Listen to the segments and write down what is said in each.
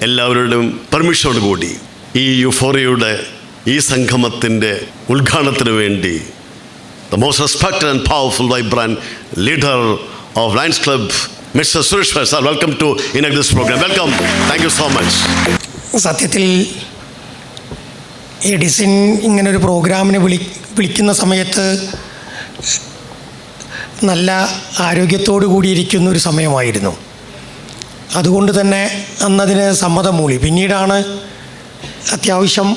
എല്ലാവരുടെയും പെർമിഷനോട് കൂടി ഈ യുഫോറിയയുടെ ഈ സംഗമത്തിൻ്റെ ഉദ്ഘാടനത്തിന് വേണ്ടി the most respected and powerful, vibrant leader of Lions Club, Mr. Suresh sir, welcome to inaugurate this program. Welcome. Thank you so much. സത്യത്തിൽ Edison ഇങ്ങനൊരു പ്രോഗ്രാമിന് വിളിക്കുന്ന സമയത്ത് നല്ല ആരോഗ്യത്തോടു കൂടിയിരിക്കുന്ന ഒരു സമയമായിരുന്നു. അതുകൊണ്ട് തന്നെ അന്നതിന് സമ്മതം മൂളി. പിന്നീടാണ് അത്യാവശ്യം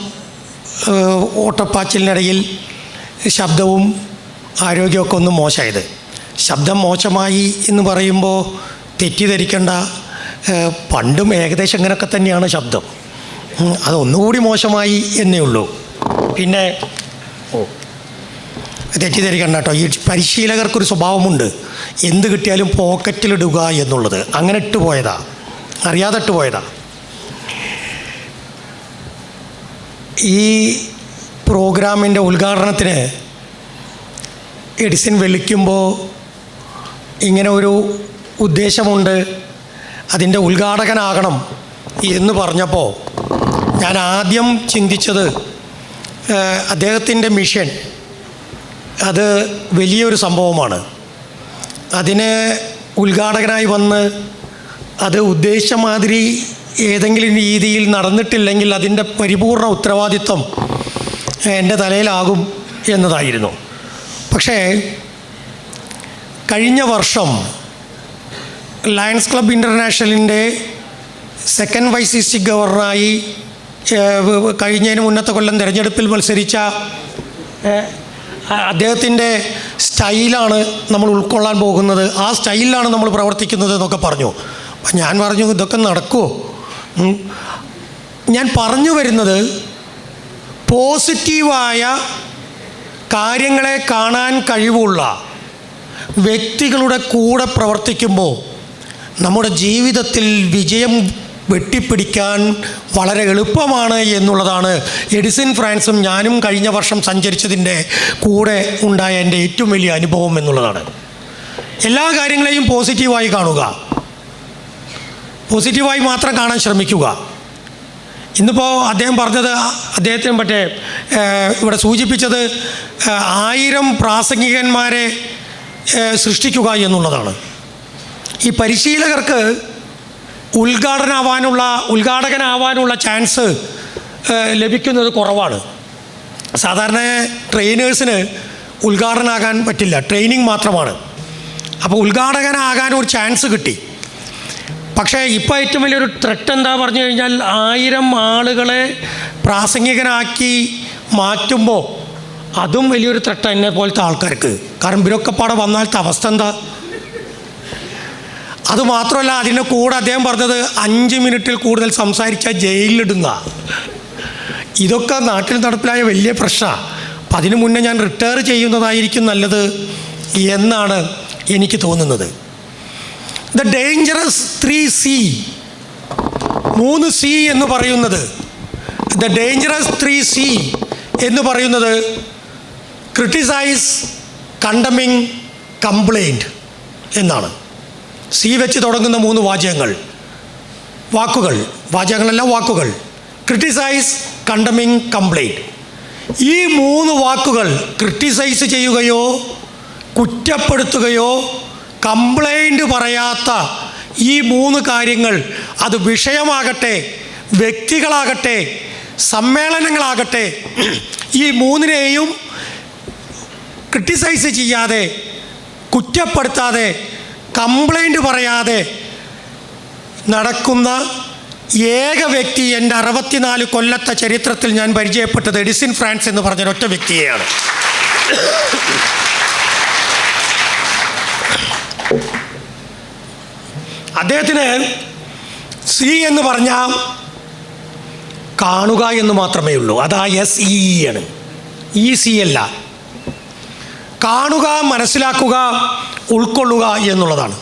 ഓട്ടപ്പാച്ചിലിനിടയിൽ ശബ്ദവും ആരോഗ്യമൊക്കെ ഒന്ന് മോശമായത്. ശബ്ദം മോശമായി എന്ന് പറയുമ്പോൾ തെറ്റിദ്ധരിക്കേണ്ട, പണ്ടും ഏകദേശം ഇങ്ങനെയൊക്കെ തന്നെയാണ് ശബ്ദം. അതൊന്നുകൂടി മോശമായി എന്നേ ഉള്ളൂ. പിന്നെ തെറ്റിദ്ധരിക്കണ്ട കേട്ടോ. ഈ പരിശീലകർക്കൊരു സ്വഭാവമുണ്ട്, എന്ത് കിട്ടിയാലും പോക്കറ്റിലിടുക എന്നുള്ളത്. അങ്ങനെ ഇട്ട് പോയതാ, അറിയാതെ ഇട്ട് പോയതാ. ഈ പ്രോഗ്രാമിൻ്റെ ഉദ്ഘാടനത്തിന് എഡിസൺ വിളിക്കുമ്പോൾ ഇങ്ങനെ ഒരു ഉദ്ദേശമുണ്ട്, അതിൻ്റെ ഉദ്ഘാടകനാകണം എന്ന് പറഞ്ഞപ്പോൾ ഞാൻ ആദ്യം ചിന്തിച്ചത് അദ്ദേഹത്തിൻ്റെ മിഷൻ അത് വലിയൊരു സംഭവമാണ്. അതിന് ഉദ്ഘാടകനായി വന്ന് അത് ഉദ്ദേശിച്ച മാതിരി ഏതെങ്കിലും രീതിയിൽ നടന്നിട്ടില്ലെങ്കിൽ അതിൻ്റെ പരിപൂർണ ഉത്തരവാദിത്വം എൻ്റെ തലയിലാകും എന്നതായിരുന്നു. പക്ഷേ കഴിഞ്ഞ വർഷം ലയൺസ് ക്ലബ് ഇൻ്റർനാഷണലിൻ്റെ സെക്കൻഡ് വൈസ് ഡിസ്ട്രിക്ട് ഗവർണറായി കഴിഞ്ഞതിന് മുന്നത്തെ കൊല്ലം തിരഞ്ഞെടുപ്പിൽ മത്സരിച്ച അദ്ദേഹത്തിൻ്റെ സ്റ്റൈലാണ് നമ്മൾ ഉൾക്കൊള്ളാൻ പോകുന്നത്, ആ സ്റ്റൈലിലാണ് നമ്മൾ പ്രവർത്തിക്കുന്നത് എന്നൊക്കെ പറഞ്ഞു. അപ്പം ഞാൻ പറഞ്ഞു, ഇതൊക്കെ നടക്കുമോ? ഞാൻ പറഞ്ഞു വരുന്നത്, പോസിറ്റീവായ കാര്യങ്ങളെ കാണാൻ കഴിവുള്ള വ്യക്തികളുടെ കൂടെ പ്രവർത്തിക്കുമ്പോൾ നമ്മുടെ ജീവിതത്തിൽ വിജയം വെട്ടിപ്പിടിക്കാൻ വളരെ എളുപ്പമാണ് എന്നുള്ളതാണ് എഡിസൺ ഫ്രാൻസും ഞാനും കഴിഞ്ഞ വർഷം സഞ്ചരിച്ചതിൻ്റെ കൂടെ ഉണ്ടായ എൻ്റെ ഏറ്റവും വലിയ അനുഭവം എന്നുള്ളതാണ്. എല്ലാ കാര്യങ്ങളെയും പോസിറ്റീവായി കാണുക, പോസിറ്റീവായി മാത്രം കാണാൻ ശ്രമിക്കുക. ഇന്നിപ്പോൾ അദ്ദേഹം പറഞ്ഞത്, അദ്ദേഹത്തിന് മറ്റേ ഇവിടെ സൂചിപ്പിച്ചത് 1000 പ്രാസംഗികന്മാരെ സൃഷ്ടിക്കുക എന്നുള്ളതാണ്. ഈ പരിശീലകർക്ക് ഉദ്ഘാടകനാവാനുള്ള ചാൻസ് ലഭിക്കുന്നത് കുറവാണ്. സാധാരണ ട്രെയിനേഴ്സിന് ഉദ്ഘാടകനാകാൻ പറ്റില്ല, ട്രെയിനിങ് മാത്രമാണ്. അപ്പോൾ ഉദ്ഘാടകനാകാൻ ഒരു ചാൻസ് കിട്ടി. പക്ഷേ ഇപ്പോൾ ഏറ്റവും വലിയൊരു ത്രെട്ട് എന്താ പറഞ്ഞു കഴിഞ്ഞാൽ, 1000 ആളുകളെ പ്രാസംഗികനാക്കി മാറ്റുമ്പോൾ അതും വലിയൊരു ത്രെട്ട് എന്നെ പോലത്തെ ആൾക്കാർക്ക്. കാരണം ഇവരൊക്കെ പാടെ വന്നാലത്തെ അവസ്ഥ എന്താ? അതുമാത്രമല്ല, അതിൻ്റെ കൂടെ അദ്ദേഹം പറഞ്ഞത് 5 മിനിറ്റിൽ കൂടുതൽ സംസാരിച്ചാൽ ജയിലിലിടുന്ന, ഇതൊക്കെ നാട്ടിൽ നടപ്പിലായ വലിയ പ്രശ്നമാണ്. അപ്പം അതിനു മുന്നേ ഞാൻ റിട്ടയർ ചെയ്യുന്നതായിരിക്കും നല്ലത് എന്നാണ് എനിക്ക് തോന്നുന്നത്. ദ ഡേഞ്ചറസ് 3C, 3C എന്ന് പറയുന്നത്, ദ ഡേഞ്ചറസ് 3C എന്ന് പറയുന്നത് ക്രിട്ടിസൈസ്, കണ്ടമിങ്, കംപ്ലൈൻറ്റ് എന്നാണ്. സി വെച്ച് തുടങ്ങുന്ന 3 വാചകങ്ങളല്ല വാക്കുകൾ. Criticise, condemning, complaint. ഈ 3 വാക്കുകൾ ക്രിട്ടിസൈസ് ചെയ്യുകയോ കുറ്റപ്പെടുത്തുകയോ കംപ്ലൈൻറ്റ് പറയാത്ത ഈ 3 കാര്യങ്ങൾ, അത് വിഷയമാകട്ടെ, വ്യക്തികളാകട്ടെ, സമ്മേളനങ്ങളാകട്ടെ, ഈ 3നെയും ക്രിട്ടിസൈസ് ചെയ്യാതെ, കുറ്റപ്പെടുത്താതെ, കംപ്ലൈൻറ്റ് പറയാതെ നടക്കുന്ന ഏക വ്യക്തി എൻ്റെ 64 കൊല്ലത്തെ ചരിത്രത്തിൽ ഞാൻ പരിചയപ്പെട്ടത് എഡിസൺ ഫ്രാൻസ് എന്ന് പറഞ്ഞൊരൊറ്റ വ്യക്തിയെയാണ്. അദ്ദേഹത്തിന് സി എന്ന് പറഞ്ഞാൽ കാണുക എന്ന് മാത്രമേ ഉള്ളൂ. അതാ SE ആണ്, EC അല്ല. കാണുക, മനസ്സിലാക്കുക, ഉൾക്കൊള്ളുക എന്നുള്ളതാണ്.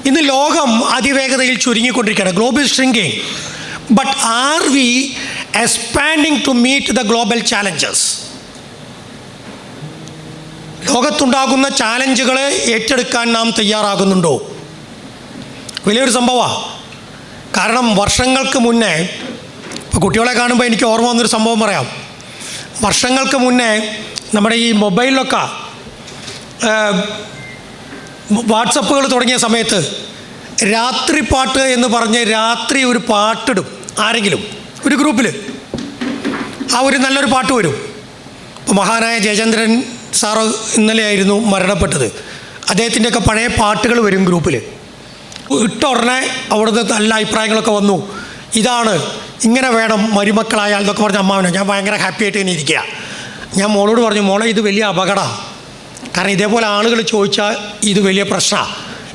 ഇന്ന് ലോകം അതിവേഗതയിൽ ചുരുങ്ങിക്കൊണ്ടിരിക്കുകയാണ്. Global shrinking. But are we expanding to meet the global challenges? ലോകത്തുണ്ടാകുന്ന ചാലഞ്ചുകളെ ഏറ്റെടുക്കാൻ നാം തയ്യാറാകുന്നുണ്ടോ? വലിയൊരു സംഭവമാണ്. കാരണം വർഷങ്ങൾക്ക് മുന്നേ, ഇപ്പോൾ കുട്ടികളെ കാണുമ്പോൾ എനിക്ക് ഓർമ്മ വന്നൊരു സംഭവം പറയാം. വർഷങ്ങൾക്ക് മുന്നേ നമ്മുടെ ഈ മൊബൈലിലൊക്കെ വാട്സപ്പുകൾ തുടങ്ങിയ സമയത്ത് രാത്രി പാട്ട് എന്ന് പറഞ്ഞ് രാത്രി ഒരു പാട്ടിടും ആരെങ്കിലും ഒരു ഗ്രൂപ്പിൽ. ആ ഒരു നല്ലൊരു പാട്ട് വരും. ഇപ്പോൾ മഹാനായ ജയചന്ദ്രൻ സാറ് ഇന്നലെയായിരുന്നു മരണപ്പെട്ടത്. അദ്ദേഹത്തിൻ്റെയൊക്കെ പഴയ പാട്ടുകൾ വരും ഗ്രൂപ്പിൽ. ഇട്ട ഉടനെ അവിടുന്ന് നല്ല അഭിപ്രായങ്ങളൊക്കെ വന്നു. ഇതാണ്, ഇങ്ങനെ വേണം മരുമക്കളായാൽ എന്നൊക്കെ പറഞ്ഞ അമ്മാവനെ. ഞാൻ ഭയങ്കര ഹാപ്പി ആയിട്ട് ഇങ്ങനെ ഇരിക്കുക. ഞാൻ മോളോട് പറഞ്ഞു, മോളെ ഇത് വലിയ അപകടമാണ്. കാരണം ഇതേപോലെ ആളുകൾ ചോദിച്ചാൽ ഇത് വലിയ പ്രശ്നമാണ്.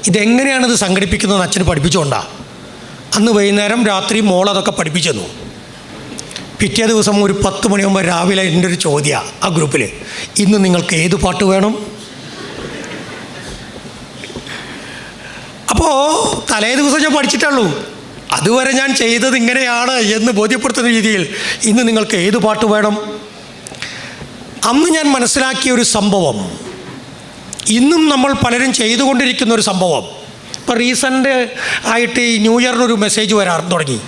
ഇതെങ്ങനെയാണിത് സംഘടിപ്പിക്കുന്നതെന്ന് അച്ഛന് പഠിപ്പിച്ചുകൊണ്ടാണ്. അന്ന് വൈകുന്നേരം രാത്രി മോളതൊക്കെ പഠിപ്പിച്ചു തന്നു. പിറ്റേ ദിവസം ഒരു 10 മണിയാകുമ്പോൾ രാവിലെ എൻ്റെ ഒരു ചോദ്യമാണ് ആ ഗ്രൂപ്പിൽ, ഇന്ന് നിങ്ങൾക്ക് ഏത് പാട്ട് വേണം? അപ്പോൾ തലേ ദിവസം ഞാൻ പഠിച്ചിട്ടുള്ളൂ. അതുവരെ ഞാൻ ചെയ്തത് ഇങ്ങനെയാണ് എന്ന് ബോധ്യപ്പെടുത്തുന്ന രീതിയിൽ ഇന്ന് നിങ്ങൾക്ക് ഏത് പാട്ട് വേണം? അന്ന് ഞാൻ മനസ്സിലാക്കിയ ഒരു സംഭവം, ഇന്നും നമ്മൾ പലരും ചെയ്തുകൊണ്ടിരിക്കുന്ന ഒരു സംഭവം. ഇപ്പോൾ റീസെൻ്റ് ആയിട്ട് ഈ ന്യൂ ഇയറിനൊരു മെസ്സേജ് വരാൻ തുടങ്ങി.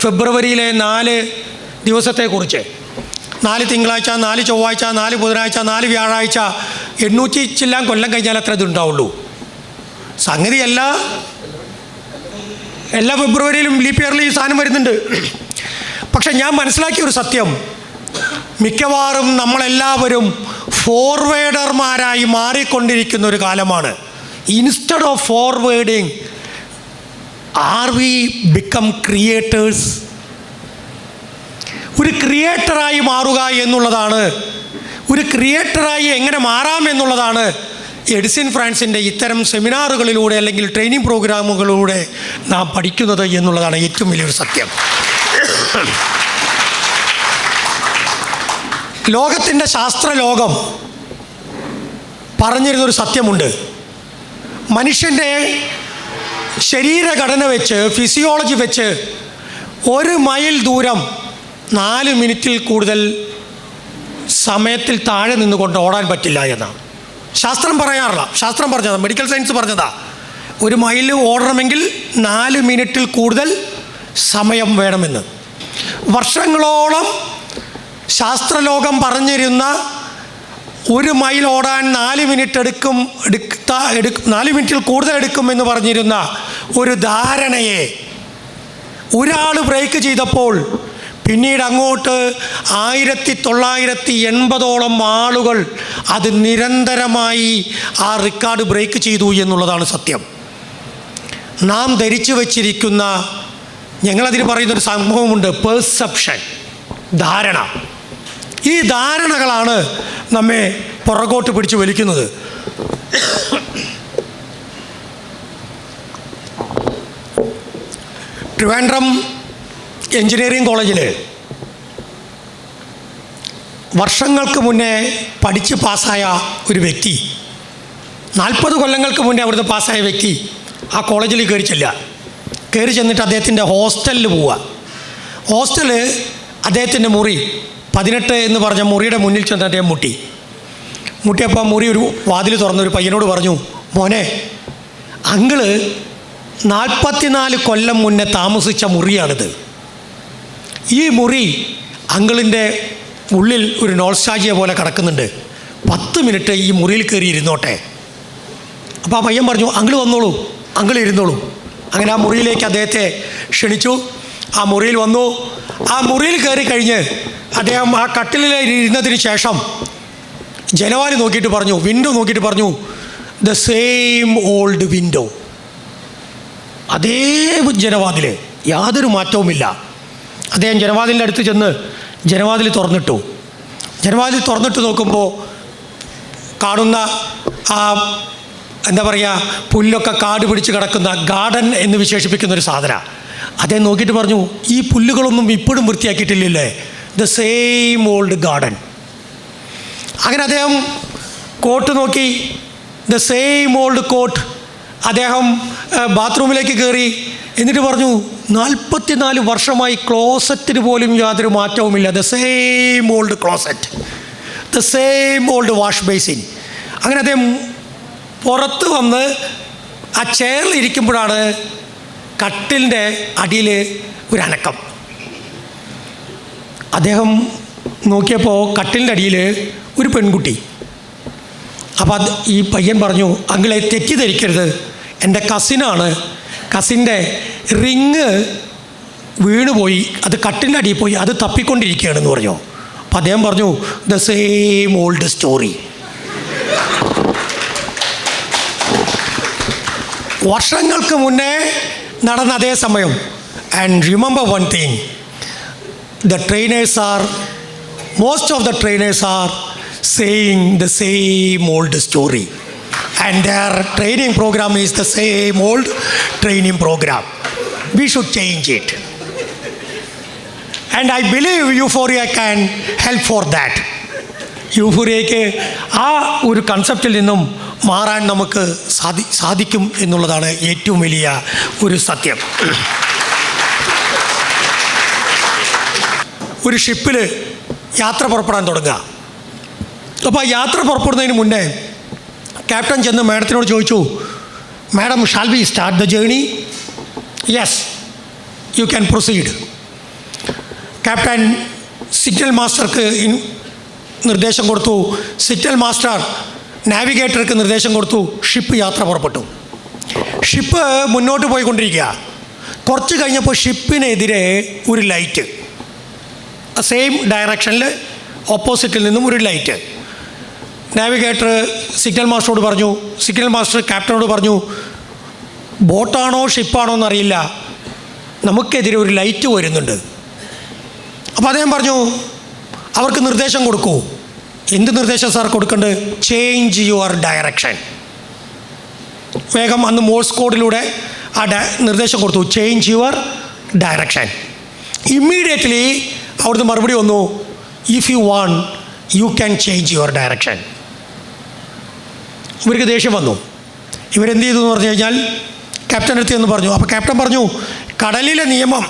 ഫെബ്രുവരിയിലെ 4 ദിവസത്തെക്കുറിച്ച്. 4 തിങ്കളാഴ്ച, 4 ചൊവ്വാഴ്ച, 4 ബുധനാഴ്ച, 4 വ്യാഴാഴ്ച, 800 ചില്ലാൻ കൊല്ലം കഴിഞ്ഞാൽ അത്ര ഇതുണ്ടാവുള്ളൂ. സംഗതി എല്ലാ ഫെബ്രുവരിയിലും ലീപ്പ് ഇയറിൽ ഈ സാധനം വരുന്നുണ്ട്. പക്ഷെ ഞാൻ മനസ്സിലാക്കിയ ഒരു സത്യം, മിക്കവാറും നമ്മളെല്ലാവരും ഫോർവേഡർമാരായി മാറിക്കൊണ്ടിരിക്കുന്ന ഒരു കാലമാണ്. Instead of forwarding, are we become creators? ഒരു ക്രിയേറ്ററായി മാറുക എന്നുള്ളതാണ്, ഒരു ക്രിയേറ്ററായി എങ്ങനെ മാറാം എന്നുള്ളതാണ് എഡിസൺ ഫ്രാൻസിൻ്റെ ഇത്തരം സെമിനാറുകളിലൂടെ അല്ലെങ്കിൽ ട്രെയിനിങ് പ്രോഗ്രാമുകളിലൂടെ നാം പഠിക്കുന്നത് എന്നുള്ളതാണ് ഏറ്റവും വലിയൊരു സത്യം. ലോകത്തിൻ്റെ ശാസ്ത്രലോകം പറഞ്ഞിരുന്നൊരു സത്യമുണ്ട്. മനുഷ്യൻ്റെ ശരീരഘടന വെച്ച്, ഫിസിയോളജി വെച്ച് 1 മൈൽ ദൂരം 4 മിനിറ്റിൽ കൂടുതൽ സമയത്തിൽ താഴെ നിന്നുകൊണ്ട് ഓടാൻ പറ്റില്ല എന്നാണ് ശാസ്ത്രം പറയാറില്ല. ശാസ്ത്രം പറഞ്ഞതാ, മെഡിക്കൽ സയൻസ് പറഞ്ഞതാ. 1 മൈൽ ഓടണമെങ്കിൽ 4 മിനിറ്റിൽ കൂടുതൽ സമയം വേണമെന്ന്. വർഷങ്ങളോളം ശാസ്ത്രലോകം പറഞ്ഞിരുന്ന 1 മൈൽ ഓടാൻ 4 മിനിറ്റ് 4 മിനിറ്റിൽ കൂടുതൽ എടുക്കുമെന്ന് പറഞ്ഞിരുന്ന ഒരു ധാരണയെ ഒരാൾ ബ്രേക്ക് ചെയ്തപ്പോൾ പിന്നീട് അങ്ങോട്ട് 1980ഓളം ആളുകൾ അത് നിരന്തരമായി ആ റെക്കോർഡ് ബ്രേക്ക് ചെയ്തു എന്നുള്ളതാണ് സത്യം. നാം ധരിച്ചു വച്ചിരിക്കുന്ന, ഞങ്ങളതിന് പറയുന്നൊരു സംഭവമുണ്ട്, പെർസെപ്ഷൻ, ധാരണ. ഈ ധാരണകളാണ് നമ്മെ പുറകോട്ട് പിടിച്ച് വലിക്കുന്നത്. ട്രിവാൻഡ്രം എഞ്ചിനീയറിംഗ് കോളേജിൽ വർഷങ്ങൾക്ക് മുന്നേ പഠിച്ച് പാസ്സായ ഒരു വ്യക്തി, 40 കൊല്ലങ്ങൾക്ക് മുന്നേ അവിടുന്ന് പാസ്സായ വ്യക്തി ആ കോളേജിൽ കയറി ചെന്നിട്ട് അദ്ദേഹത്തിൻ്റെ ഹോസ്റ്റലിൽ പോവുക. ഹോസ്റ്റല് അദ്ദേഹത്തിൻ്റെ മുറി 18 എന്ന് പറഞ്ഞ മുറിയുടെ മുന്നിൽ ചെന്ന് അദ്ദേഹം മുട്ടിയപ്പോൾ മുറി ഒരു വാതിൽ തുറന്നൊരു പയ്യനോട് പറഞ്ഞു, മോനെ, അങ്കിള് 44 കൊല്ലം മുന്നേ താമസിച്ച മുറിയാണിത്. ഈ മുറി അങ്കിളിൻ്റെ ഉള്ളിൽ ഒരു നോൾസ്റ്റാജിയ പോലെ കിടക്കുന്നുണ്ട്. 10 മിനിറ്റ് ഈ മുറിയിൽ കയറി ഇരുന്നോട്ടെ. അപ്പോൾ ആ പയ്യൻ പറഞ്ഞു, അങ്കിൾ വന്നോളൂ, അങ്കിൾ ഇരുന്നോളൂ. അങ്ങനെ ആ മുറിയിലേക്ക് അദ്ദേഹത്തെ ക്ഷണിച്ചു. ആ മുറിയിൽ വന്നു. ആ മുറിയിൽ കയറി കഴിഞ്ഞ് അദ്ദേഹം ആ കട്ടിലിൽ ഇരുന്നതിന് ശേഷം ജനവാതി നോക്കിയിട്ട് പറഞ്ഞു, വിൻഡോ നോക്കിയിട്ട് പറഞ്ഞു, ദ സെയിം ഓൾഡ് വിൻഡോ. അതേ ജനവാതിൽ, യാതൊരു മാറ്റവുമില്ല. അദ്ദേഹം ജനവാതിലിൻ്റെ അടുത്ത് ചെന്ന് ജനവാതിൽ തുറന്നിട്ടു. ജനവാതിൽ തുറന്നിട്ട് നോക്കുമ്പോൾ കാണുന്ന ആ എന്താ പറയുക, പുല്ലൊക്കെ കാട് പിടിച്ച് കിടക്കുന്ന ഗാർഡൻ എന്ന് വിശേഷിപ്പിക്കുന്ന ഒരു സാധന. അദ്ദേഹം നോക്കിയിട്ട് പറഞ്ഞു, ഈ പുല്ലുകളൊന്നും ഇപ്പോഴും വൃത്തിയാക്കിയിട്ടില്ലല്ലേ, ദ സെയിം ഓൾഡ് ഗാർഡൻ. അങ്ങനെ അദ്ദേഹം കോട്ട് നോക്കി, ദ സെയിം ഓൾഡ് കോട്ട്. അദ്ദേഹം ബാത്റൂമിലേക്ക് കയറി. എന്നിട്ട് പറഞ്ഞു, 44 വർഷമായി ക്ലോസറ്റിന് പോലും യാതൊരു മാറ്റവുമില്ല, the same old closet, the same old wash basin. അങ്ങനെ അദ്ദേഹം പുറത്ത് വന്ന് ആ ചെയറിൽ ഇരിക്കുമ്പോഴാണ് കട്ടിലിൻ്റെ അടിയിൽ ഒരു അനക്കം. അദ്ദേഹം നോക്കിയപ്പോൾ കട്ടിലിൻ്റെ അടിയിൽ ഒരു പെൺകുട്ടി. അപ്പോൾ ഈ പയ്യൻ പറഞ്ഞു, അങ്കിളെ തെറ്റിദ്ധരിക്കരുത്, എൻ്റെ കസിനാണ്, കസിൻ്റെ റിങ് വീണുപോയി, അത് കട്ടിലിൻ്റെ അടിയിൽ പോയി, അത് തപ്പിക്കൊണ്ടിരിക്കുകയാണെന്ന് പറഞ്ഞു. അപ്പം അദ്ദേഹം പറഞ്ഞു, ദ സെയിം ഓൾഡ് സ്റ്റോറി. വർഷങ്ങൾക്ക് മുന്നേ നടന്ന അതേ സമയം. And remember one thing, the trainers are, most of the trainers are saying the same old story, and their training program is the same old training program. We should change it, and I believe Euphoria can help for that. യൂഫോറിയയ്ക്ക് ആ ഒരു കൺസെപ്റ്റിൽ നിന്നും മാറാൻ നമുക്ക് സാധിക്കും എന്നുള്ളതാണ് ഏറ്റവും വലിയ ഒരു സത്യം. ഒരു ഷിപ്പിൽ യാത്ര പുറപ്പെടാൻ തുടങ്ങുക. അപ്പോൾ ആ യാത്ര പുറപ്പെടുന്നതിന് മുന്നേ ക്യാപ്റ്റൻ ചെന്ന് മാഡത്തിനോട് ചോദിച്ചു, madam, shall we start the journey? Yes, you can proceed. Captain signal മാസ്റ്റർക്ക് നിർദ്ദേശം കൊടുത്തു. സിഗ്നൽ മാസ്റ്റർ നാവിഗേറ്റർക്ക് നിർദ്ദേശം കൊടുത്തു. ഷിപ്പ് യാത്ര പുറപ്പെട്ടു. ഷിപ്പ് മുന്നോട്ട് പോയിക്കൊണ്ടിരിക്കുക. കുറച്ച് കഴിഞ്ഞപ്പോൾ ഷിപ്പിനെതിരെ ഒരു ലൈറ്റ്, സെയിം ഡയറക്ഷനിൽ ഓപ്പോസിറ്റിൽ നിന്നും ഒരു ലൈറ്റ്. നാവിഗേറ്റർ സിഗ്നൽ മാസ്റ്ററോട് പറഞ്ഞു, സിഗ്നൽ മാസ്റ്റർ ക്യാപ്റ്റനോട് പറഞ്ഞു, ബോട്ടാണോ ഷിപ്പാണോ എന്നറിയില്ല, നമുക്കെതിരെ ഒരു ലൈറ്റ് വരുന്നുണ്ട്. അപ്പോൾ അദ്ദേഹം പറഞ്ഞു, അവർക്ക് നിർദ്ദേശം കൊടുക്കൂ. എന്ത് നിർദ്ദേശം സാർ കൊടുക്കേണ്ടത്? Change your direction. വേഗം അന്ന് മോഴ്സ് കോഡിലൂടെ ആ നിർദ്ദേശം കൊടുത്തു, ചേഞ്ച് യുവർ ഡയറക്ഷൻ. ഇമ്മീഡിയറ്റ്ലി അവിടുന്ന് മറുപടി വന്നു, if you want you can change your direction. ഇവർക്ക് ദേഷ്യം വന്നു. ഇവരെന്ത് ചെയ്തു എന്ന് പറഞ്ഞു കഴിഞ്ഞാൽ ക്യാപ്റ്റൻ അടുത്ത് എന്ന് പറഞ്ഞു. അപ്പോൾ ക്യാപ്റ്റൻ പറഞ്ഞു, കടലിലെ നിയമം,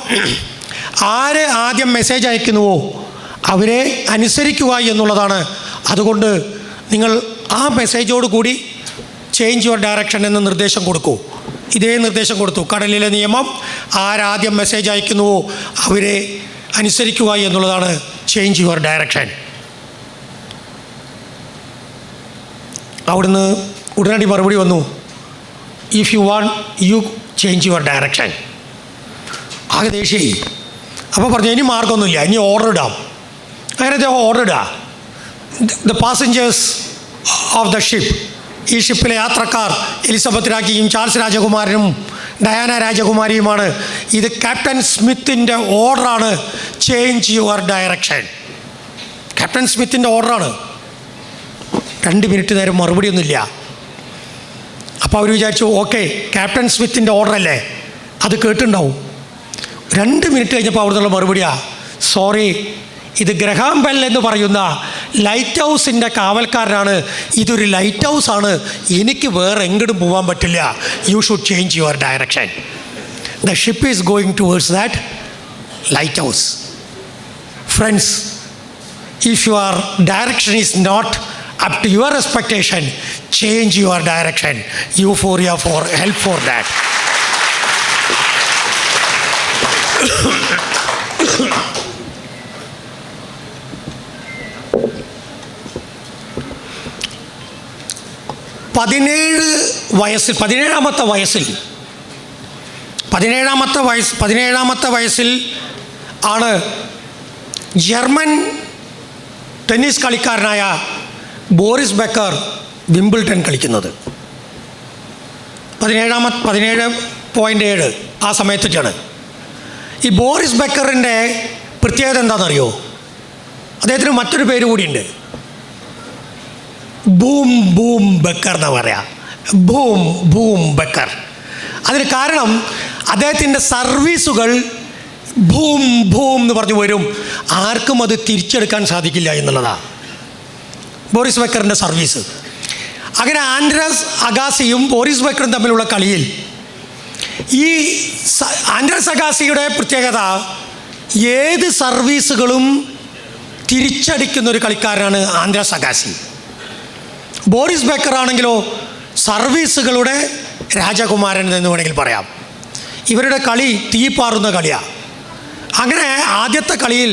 ആര് ആദ്യം മെസ്സേജ് അയക്കുന്നുവോ അവരെ അനുസരിക്കുക എന്നുള്ളതാണ്. അതുകൊണ്ട് നിങ്ങൾ ആ മെസ്സേജോട് കൂടി ചേഞ്ച് യുവർ ഡയറക്ഷൻ എന്ന നിർദ്ദേശം കൊടുക്കൂ. ഇതേ നിർദ്ദേശം കൊടുത്തു. കടലിലെ നിയമം, ആരാദ്യം മെസ്സേജ് അയക്കുന്നുവോ അവരെ അനുസരിക്കുക എന്നുള്ളതാണ് ചേഞ്ച് യുവർ ഡയറക്ഷൻ. അവിടുന്ന് ഉടനടി മറുപടി വന്നു, if you want you change your direction. ആകെ ദേഷ്യായി. അപ്പോൾ പറഞ്ഞു, ഇനി മാർഗമൊന്നുമില്ല, ഇനി ഓർഡർ ഇടാം. അങ്ങനെ അദ്ദേഹം ഓർഡർ ഇടുക. The passengers of the ship, ഈ ഷിപ്പിലെ യാത്രക്കാർ എലിസബത്ത് രാജ്ഞിയും ചാൾസ് രാജകുമാരനും ഡയാന രാജകുമാരിയുമാണ്. ഇത് ക്യാപ്റ്റൻ സ്മിത്തിൻ്റെ ഓർഡറാണ്, ചേഞ്ച് യുവർ ഡയറക്ഷൻ. ക്യാപ്റ്റൻ സ്മിത്തിൻ്റെ ഓർഡറാണ്. 2 മിനിറ്റ് നേരം മറുപടിയൊന്നുമില്ല. അപ്പോൾ അവർ വിചാരിച്ചു, ഓക്കെ, ക്യാപ്റ്റൻ സ്മിത്തിൻ്റെ ഓർഡറല്ലേ, അത് കേട്ടിട്ടുണ്ടാവും. 2 മിനിറ്റ് കഴിഞ്ഞപ്പോൾ അവിടെ നിന്നുള്ള മറുപടിയാണ്, സോറി, ഇത് ഗ്രഹാം ബെൽ എന്ന് പറയുന്ന ലൈറ്റ് ഹൗസിൻ്റെ കാവൽക്കാരനാണ്, ഇതൊരു ലൈറ്റ് ഹൗസാണ്, എനിക്ക് വേറെ എങ്ങോട്ടും പോകാൻ പറ്റില്ല, you should change your direction. The ship is going towards that lighthouse. Friends, if your direction is not up to your expectation, change your direction. Euphoria for help for that. പതിനേഴാമത്തെ വയസ്സിൽ ആണ് German tennis കളിക്കാരനായ Boris Becker Wimbledon കളിക്കുന്നത്. 17.7 ആ സമയത്തൊക്കെയാണ്. ഈ Boris ബെക്കറിൻ്റെ പ്രത്യേകത എന്താണെന്നറിയോ? അദ്ദേഹത്തിന് മറ്റൊരു പേര് കൂടിയുണ്ട്, ബൂം ബൂം ബെക്കർ എന്നാണ് പറയാം. Boom Boom Becker. അതിന് കാരണം അദ്ദേഹത്തിൻ്റെ സർവീസുകൾ ഭൂം ഭൂം എന്ന് പറഞ്ഞു വരും, ആർക്കും അത് തിരിച്ചെടുക്കാൻ സാധിക്കില്ല എന്നുള്ളതാണ് ബോറിസ് ബെക്കറിൻ്റെ സർവീസ്. അങ്ങനെ ആൻഡ്രസ് അഗാസിയും ബോറിസ് ബെക്കറും തമ്മിലുള്ള കളിയിൽ ഈ ആൻഡ്രസ് അഗാസിയുടെ പ്രത്യേകത, ഏത് സർവീസുകളും തിരിച്ചടിക്കുന്ന ഒരു കളിക്കാരനാണ് ആൻഡ്രസ് അഗാസി. ബോറിസ് ബെക്കർ ആണെങ്കിലോ സർവീസുകളുടെ രാജകുമാരൻ എന്ന് വേണമെങ്കിൽ പറയാം. ഇവരുടെ കളി തീപ്പാറുന്ന കളിയാണ്. അങ്ങനെ ആദ്യത്തെ കളിയിൽ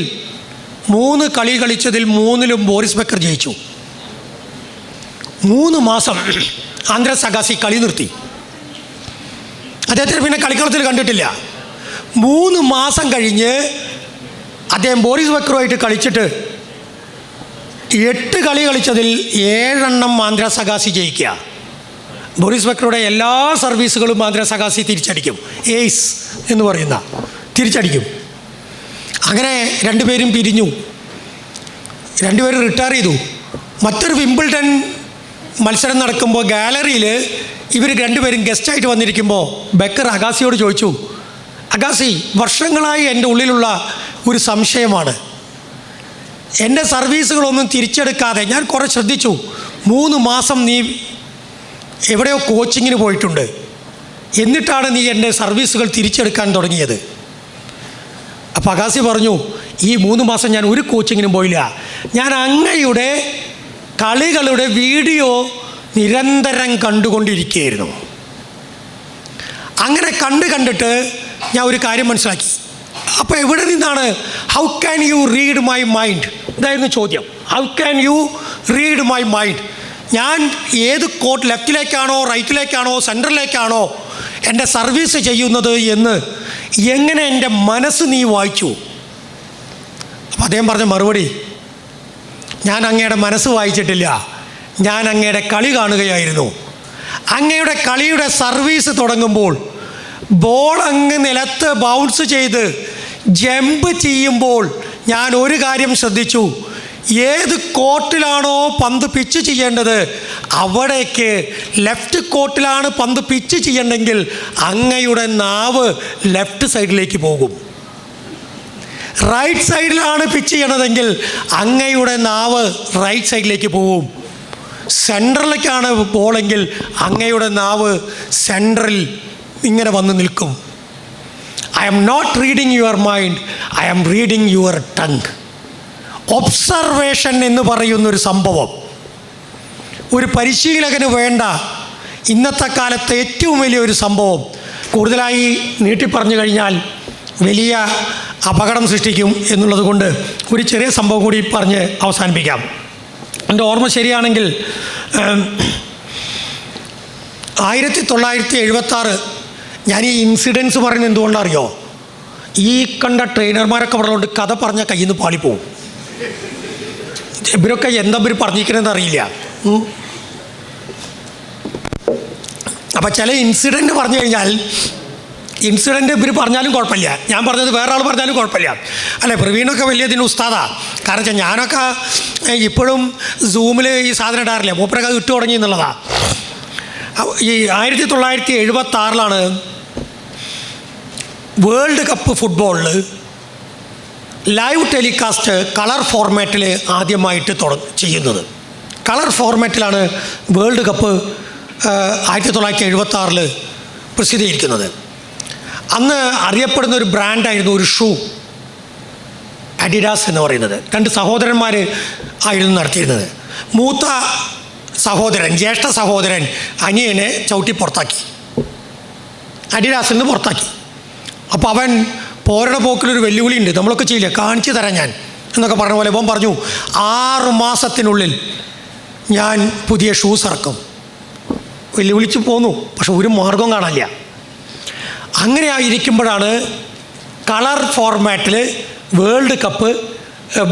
3 കളി കളിച്ചതിൽ 3ലും ബോറിസ് ബെക്കർ ജയിച്ചു. 3 മാസം ആന്ദ്രസ് അഗാസി കളി നിർത്തി. അദ്ദേഹത്തിന് പിന്നെ കളിക്കളത്തിൽ കണ്ടിട്ടില്ല. 3 മാസം കഴിഞ്ഞ് അദ്ദേഹം ബോറിസ് ബെക്കറുമായിട്ട് കളിച്ചിട്ട് 8 കളി കളിച്ചതിൽ 7 ആന്ദ്രസ് അഗാസി ജയിക്കുക. ബോറിസ് ബെക്കറുടെ എല്ലാ സർവീസുകളും ആന്ദ്രസ് അഗാസി തിരിച്ചടിക്കും. എയ്സ് എന്ന് പറയുന്ന തിരിച്ചടിക്കും. അങ്ങനെ 2 പേരും പിരിഞ്ഞു. 2 പേരും റിട്ടയർ ചെയ്തു. മറ്റൊരു വിംബിൾഡൺ മത്സരം നടക്കുമ്പോൾ ഗാലറിയിൽ ഇവർ 2 പേരും ഗസ്റ്റായിട്ട് വന്നിരിക്കുമ്പോൾ ബെക്കർ അഗാസിയോട് ചോദിച്ചു, അഗാസി, വർഷങ്ങളായി എൻ്റെ ഉള്ളിലുള്ള ഒരു സംശയമാണ്. എൻ്റെ സർവീസുകളൊന്നും തിരിച്ചെടുക്കാതെ ഞാൻ കുറേ ശ്രദ്ധിച്ചു. 3 മാസം നീ എവിടെയോ കോച്ചിങ്ങിന് പോയിട്ടുണ്ട്. എന്നിട്ടാണ് നീ എൻ്റെ സർവീസുകൾ തിരിച്ചെടുക്കാൻ തുടങ്ങിയത്. അപ്പോൾ അഗാസി പറഞ്ഞു, ഈ 3 മാസം ഞാൻ ഒരു കോച്ചിങ്ങിനും പോയില്ല. ഞാൻ അങ്ങയുടെ കളികളുടെ വീഡിയോ നിരന്തരം കണ്ടുകൊണ്ടിരിക്കുകയായിരുന്നു. അങ്ങനെ കണ്ടിട്ട് ഞാൻ ഒരു കാര്യം മനസ്സിലാക്കി. അപ്പോൾ എവിടെ നിന്നാണ് how can you read my mind? ഇതായിരുന്നു ചോദ്യം. How can you read my mind? ഞാൻ ഏത് കോർട്ട്, ലെഫ്റ്റിലേക്കാണോ റൈറ്റിലേക്കാണോ സെൻറ്ററിലേക്കാണോ എൻ്റെ സർവീസ് ചെയ്യുന്നത് എന്ന് എങ്ങനെ എൻ്റെ മനസ്സ് നീ വായിച്ചു? അപ്പോൾ അദ്ദേഹം പറഞ്ഞ മറുപടി, ഞാൻ അങ്ങയുടെ മനസ്സ് വായിച്ചിട്ടില്ല, ഞാൻ അങ്ങയുടെ കളി കാണുകയായിരുന്നു. അങ്ങയുടെ കളിയുടെ സർവീസ് തുടങ്ങുമ്പോൾ ബോൾ അങ്ങ് നിലത്ത് ബൗൺസ് ചെയ്ത് ജമ്പ് ചെയ്യുമ്പോൾ ഞാൻ ഒരു കാര്യം ശ്രദ്ധിച്ചു. ഏത് കോർട്ടിലാണോ പന്ത് പിച്ച് ചെയ്യേണ്ടത് അവിടേക്ക് ലെഫ്റ്റ് കോർട്ടിലാണ് പന്ത് പിച്ച് ചെയ്യണമെങ്കിൽ അങ്ങയുടെ നാവ് ലെഫ്റ്റ് സൈഡിലേക്ക് പോകും. റൈറ്റ് സൈഡിലാണ് പിച്ച് ചെയ്യണതെങ്കിൽ അങ്ങയുടെ നാവ് റൈറ്റ് സൈഡിലേക്ക് പോകും. സെൻട്രലിലേക്കാണ് ബോളെങ്കിൽ അങ്ങയുടെ നാവ് സെൻട്രൽ ഇങ്ങനെ വന്ന് നിൽക്കും. I am not reading your mind, I am reading your tongue. Observation എന്ന് പറയുന്നൊരു സംഭവം ഒരു പരിശീലകന് വേണ്ട ഇന്നത്തെ കാലത്തെ ഏറ്റവും വലിയൊരു സംഭവം. കൂടുതലായി നീട്ടിപ്പറഞ്ഞു കഴിഞ്ഞാൽ വലിയ അപകടം സൃഷ്ടിക്കും എന്നുള്ളത് കൊണ്ട് ഒരു ചെറിയ സംഭവം കൂടി പറഞ്ഞ് അവസാനിപ്പിക്കാം. എൻ്റെ ഓർമ്മ ശരിയാണെങ്കിൽ 1976 ഞാൻ ഈ ഇൻസിഡൻസ് പറയുന്നത് എന്തുകൊണ്ടറിയോ? ഈ കണ്ട ട്രെയിനർമാരൊക്കെ പറഞ്ഞുകൊണ്ട് കഥ പറഞ്ഞ കയ്യിൽ നിന്ന് പാളിപ്പോവും. ഇവരൊക്കെ എന്താ ഇവർ പറഞ്ഞിരിക്കണമെന്ന് അറിയില്ല. അപ്പം ചില ഇൻസിഡൻറ്റ് പറഞ്ഞു കഴിഞ്ഞാൽ ഇൻസിഡൻറ്റ് ഇവർ പറഞ്ഞാലും കുഴപ്പമില്ല, ഞാൻ പറഞ്ഞത് വേറെ ആൾ പറഞ്ഞാലും കുഴപ്പമില്ല. അല്ലേ, പ്രവീണൊക്കെ വലിയ ഇതിന് ഉസ്താദാണ്. കാരണം വെച്ചാൽ ഞാനൊക്കെ ഇപ്പോഴും സൂമിൽ ഈ സാധനം ഇടാറില്ല, മൂപ്പരൊക്കെ അത് ഇട്ട് തുടങ്ങി എന്നുള്ളതാണ്. ഈ 1976 വേൾഡ് കപ്പ് ഫുട്ബോളിൽ ലൈവ് ടെലികാസ്റ്റ് കളർ ഫോർമാറ്റിൽ ആദ്യമായിട്ട് ചെയ്യുന്നത്. കളർ ഫോർമാറ്റിലാണ് വേൾഡ് കപ്പ് 1976 പ്രസിദ്ധീകരിക്കുന്നത്. അന്ന് അറിയപ്പെടുന്ന ഒരു ബ്രാൻഡായിരുന്നു ഒരു ഷൂ, അഡിഡാസ് എന്ന് പറയുന്നത്. 2 സഹോദരന്മാർ ആയിരുന്നു നടത്തിയിരുന്നത്. മൂത്ത സഹോദരൻ, ജ്യേഷ്ഠ സഹോദരൻ അനിയനെ ചവിട്ടി പുറത്താക്കി, അഡിഡാസിൽ നിന്ന് പുറത്താക്കി. അപ്പോൾ അവൻ പോരണ പോക്കിലൊരു വെല്ലുവിളി ഉണ്ട്, നമ്മളൊക്കെ ചെയ്യില്ല, കാണിച്ചു തരാം ഞാൻ എന്നൊക്കെ പറഞ്ഞ പോലെ ഇവൻ പറഞ്ഞു 6 മാസത്തിനുള്ളിൽ ഞാൻ പുതിയ ഷൂസ് ഇറക്കും. വെല്ലുവിളിച്ച് പോന്നു, പക്ഷെ ഒരു മാർഗവും കാണാനില്ല. അങ്ങനെ ആയിരിക്കുമ്പോഴാണ് കളർ ഫോർമാറ്റിൽ വേൾഡ് കപ്പ്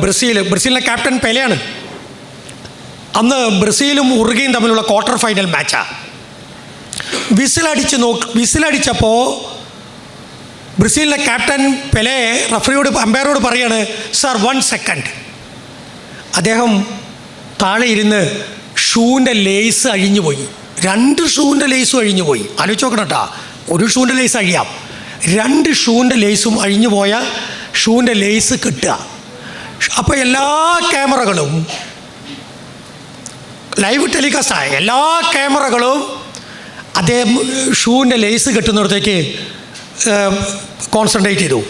ബ്രസീലിൻ്റെ ക്യാപ്റ്റൻ പെലെയാണ്. അന്ന് ബ്രസീലും ഉറുഗ്വേയും തമ്മിലുള്ള ക്വാർട്ടർ ഫൈനൽ മാച്ചാണ്. വിസിലടിച്ചപ്പോൾ ബ്രസീലിൻ്റെ ക്യാപ്റ്റൻ പെലെ റഫറിയോട്, അമ്പയറോട് പറയാണ്, സർ 1 സെക്കൻഡ്. അദ്ദേഹം താഴെ ഇരുന്ന് ഷൂവിൻ്റെ ലേസ് അഴിഞ്ഞു പോയി. 2 ഷൂവിൻ്റെ ലേസും അഴിഞ്ഞു പോയി. ആലോചിച്ച് നോക്കണം കേട്ടോ, ഒരു ഷൂവിൻ്റെ ലേസ് അഴിയാം, 2 ഷൂവിൻ്റെ ലേസും അഴിഞ്ഞു പോയ ഷൂവിൻ്റെ ലേസ് കിട്ടുക. അപ്പോൾ എല്ലാ ക്യാമറകളും, ലൈവ് ടെലികാസ്റ്റായ എല്ലാ ക്യാമറകളും അദ്ദേഹം ഷൂവിൻ്റെ ലേസ് കെട്ടുന്നിടത്തേക്ക് കോൺസെൻട്രേറ്റ് ചെയ്തു.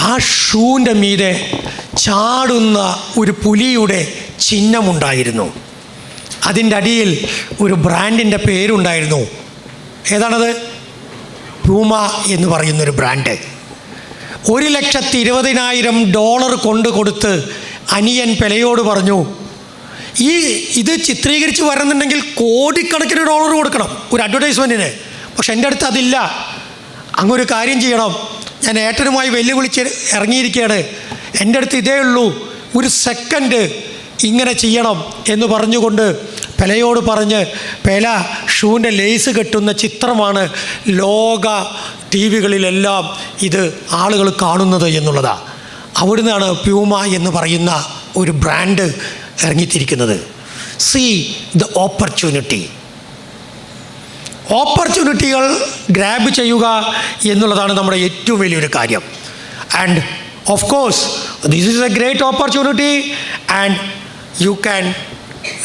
ആ ഷൂവിൻ്റെ മീതെ ചാടുന്ന ഒരു പുലിയുടെ ചിഹ്നമുണ്ടായിരുന്നു. അതിൻ്റെ അടിയിൽ ഒരു ബ്രാൻഡിൻ്റെ പേരുണ്ടായിരുന്നു. ഏതാണത്? പ്യൂമ എന്ന് പറയുന്നൊരു ബ്രാൻഡ്. $120,000 കൊണ്ട് കൊടുത്ത് അനിയൻ പെലയോട് പറഞ്ഞു, ഇത് ചിത്രീകരിച്ച് വരണമെന്നുണ്ടെങ്കിൽ കോടിക്കണക്കിന് ഡോളർ കൊടുക്കണം ഒരു അഡ്വർടൈസ്മെൻറ്റിന്. പക്ഷെ എൻ്റെ അടുത്ത് അതില്ല. അങ്ങൊരു കാര്യം ചെയ്യണം, ഞാൻ ഏട്ടനുമായി വെല്ലുവിളിച്ച് ഇറങ്ങിയിരിക്കുകയാണ്, എൻ്റെ അടുത്ത് ഇതേ ഉള്ളൂ, ഒരു സെക്കൻഡ് ഇങ്ങനെ ചെയ്യണം എന്ന് പറഞ്ഞുകൊണ്ട് പെലയോട് പറഞ്ഞ് പെല ഷൂവിൻ്റെ ലേസ് കെട്ടുന്ന ചിത്രമാണ് ലോക ടി വികളിലെല്ലാം ഇത് ആളുകൾ കാണുന്നത് എന്നുള്ളതാണ്. അവിടുന്നാണ് പ്യൂമ എന്ന് പറയുന്ന ഒരു ബ്രാൻഡ് ഇറങ്ങിത്തിരിക്കുന്നത്. സീ ദ ഓപ്പർച്യൂണിറ്റികൾ ഗ്രാബ് ചെയ്യുക എന്നുള്ളതാണ് നമ്മുടെ ഏറ്റവും വലിയൊരു കാര്യം. And of course this is A great opportunity and you can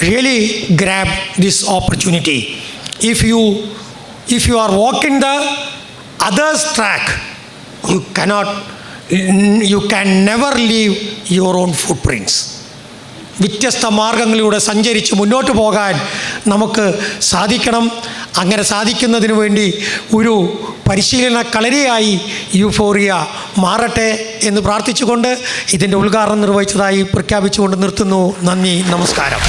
really grab this opportunity. If you are walking the others track, you can never leave your own footprints. വ്യത്യസ്ത മാർഗങ്ങളിലൂടെ സഞ്ചരിച്ച് മുന്നോട്ട് പോകാൻ നമുക്ക് സാധിക്കണം. അങ്ങനെ സാധിക്കുന്നതിന് വേണ്ടി ഒരു പരിശീലന കളരിയായി യൂഫോറിയ മാറട്ടെ എന്ന് പ്രാർത്ഥിച്ചുകൊണ്ട് ഇതിൻ്റെ ഉദ്ഘാടനം നിർവഹിച്ചതായി പ്രഖ്യാപിച്ചുകൊണ്ട് നിർത്തുന്നു. നന്ദി, നമസ്കാരം.